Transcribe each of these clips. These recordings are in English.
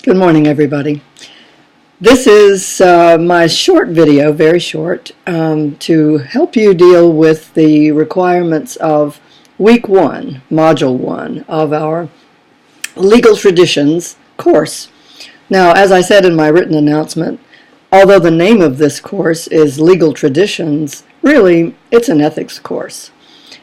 Good morning, everybody. This is my short video, very short, to help you deal with the requirements of Week 1, Module 1 of our Legal Traditions course. Now, as I said in my written announcement, although the name of this course is Legal Traditions, really, it's an ethics course.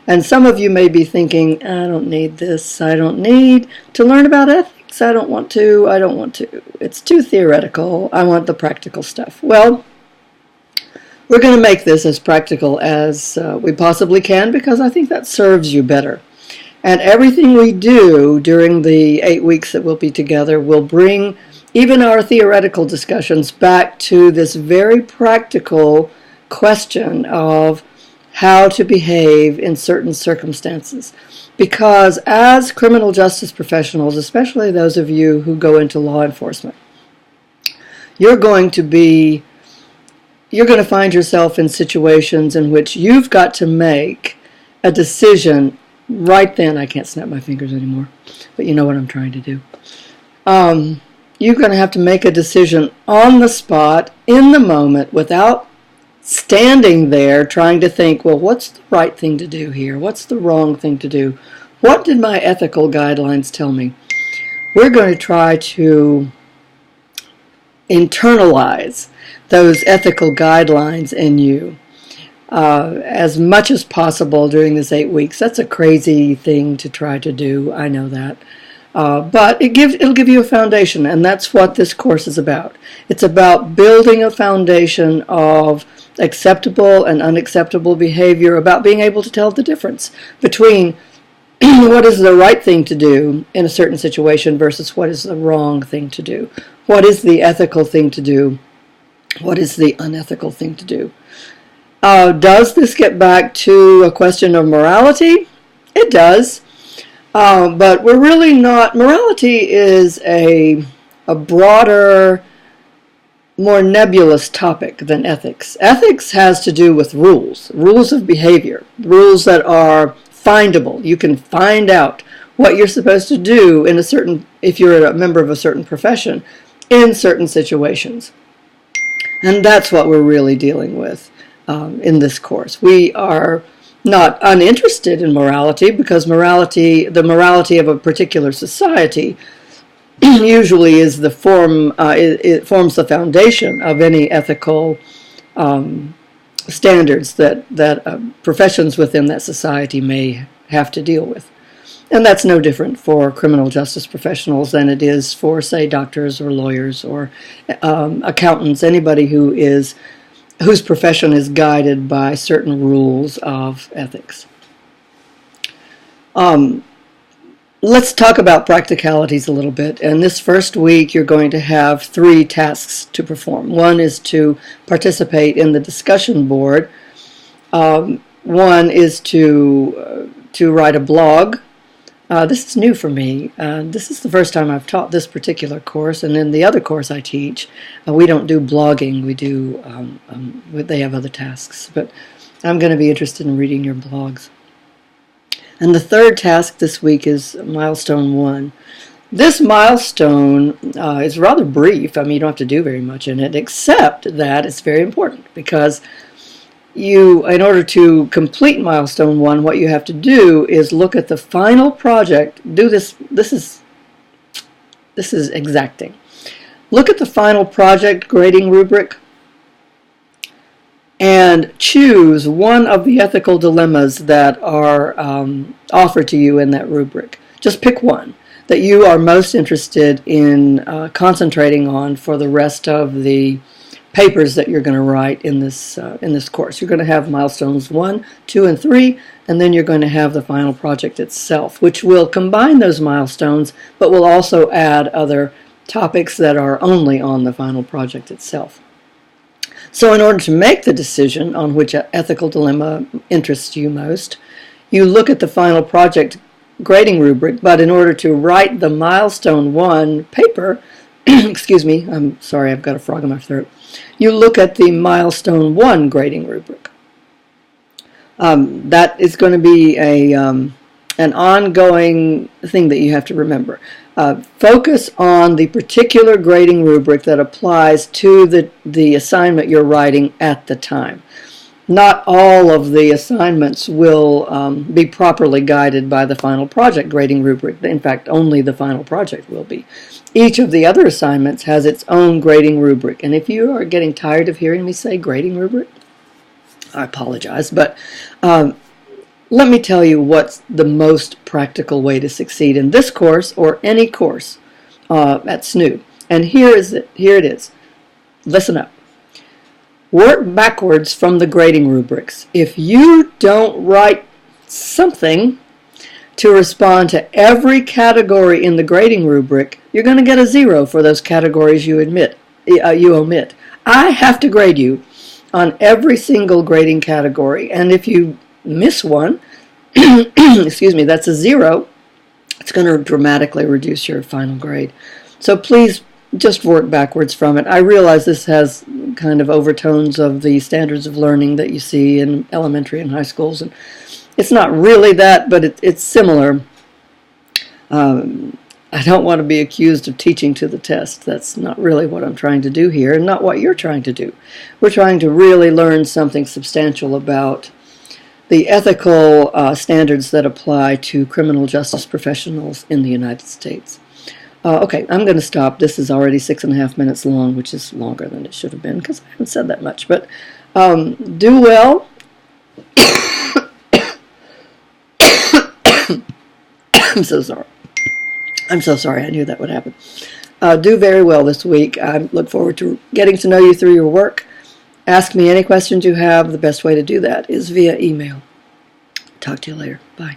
And some of you may be thinking, I don't need this, I don't need to learn about ethics. I don't want to. It's too theoretical. I want the practical stuff. Well, we're going to make this as practical as we possibly can because I think that serves you better. And everything we do during the 8 weeks that we'll be together will bring even our theoretical discussions back to this very practical question of how to behave in certain circumstances. Because as criminal justice professionals, especially those of you who go into law enforcement, you're going to find yourself in situations in which you've got to make a decision right then. I can't snap my fingers anymore, but you know what I'm trying to do. You're going to have to make a decision on the spot, in the moment, without standing there trying to think, well, what's the right thing to do here? What's the wrong thing to do? What did my ethical guidelines tell me? We're going to try to internalize those ethical guidelines in you as much as possible during this 8 weeks. That's a crazy thing to try to do. I know that. But it'll give you a foundation, and that's what this course is about. It's about building a foundation of acceptable and unacceptable behavior, about being able to tell the difference between what is the right thing to do in a certain situation versus what is the wrong thing to do. What is the ethical thing to do? What is the unethical thing to do? Does this get back to a question of morality? It does. But we're really not. Morality is a broader, more nebulous topic than ethics. Ethics has to do with rules of behavior, rules that are findable. You can find out what you're supposed to do if you're a member of a certain profession, in certain situations. And that's what we're really dealing with in this course. We are not uninterested in morality because the morality of a particular society usually is it forms the foundation of any ethical standards that professions within that society may have to deal with. And that's no different for criminal justice professionals than it is for, say, doctors or lawyers or accountants, anybody whose profession is guided by certain rules of ethics. Let's talk about practicalities a little bit. And this first week, you're going to have 3 tasks to perform. One is to participate in the discussion board. One is to write a blog. This is new for me. This is the first time I've taught this particular course, and in the other course I teach, we don't do blogging. We do. They have other tasks, but I'm going to be interested in reading your blogs. And the third task this week is Milestone 1. This milestone is rather brief. I mean, you don't have to do very much in it, except that it's very important because in order to complete Milestone 1, what you have to do is look at the final project. Do this. This is exacting. Look at the final project grading rubric and choose one of the ethical dilemmas that are offered to you in that rubric. Just pick one that you are most interested in concentrating on for the rest of the papers that you're going to write in this course. You're going to have milestones 1, 2, and 3, and then you're going to have the final project itself, which will combine those milestones, but will also add other topics that are only on the final project itself. So in order to make the decision on which ethical dilemma interests you most, you look at the final project grading rubric, but in order to write the Milestone 1 paper, excuse me, I'm sorry, I've got a frog in my throat. You look at the Milestone 1 grading rubric. That is going to be an ongoing thing that you have to remember. Focus on the particular grading rubric that applies to the assignment you're writing at the time. Not all of the assignments will be properly guided by the final project grading rubric. In fact, only the final project will be. Each of the other assignments has its own grading rubric. And if you are getting tired of hearing me say grading rubric, I apologize, but let me tell you what's the most practical way to succeed in this course or any course at SNU. And here it is. Listen up. Work backwards from the grading rubrics. If you don't write something to respond to every category in the grading rubric, you're going to get a 0 for those categories you omit. I have to grade you on every single grading category, and if you miss one, excuse me, that's a 0. It's going to dramatically reduce your final grade. So please just work backwards from it. I realize this has kind of overtones of the standards of learning that you see in elementary and high schools, and it's not really that, but it's similar. I don't want to be accused of teaching to the test. That's not really what I'm trying to do here, and not what you're trying to do. We're trying to really learn something substantial about the ethical standards that apply to criminal justice professionals in the United States. Okay, I'm going to stop. This is already 6.5 minutes long, which is longer than it should have been because I haven't said that much. But do well. I'm so sorry. I'm so sorry. I knew that would happen. Do very well this week. I look forward to getting to know you through your work. Ask me any questions you have. The best way to do that is via email. Talk to you later. Bye.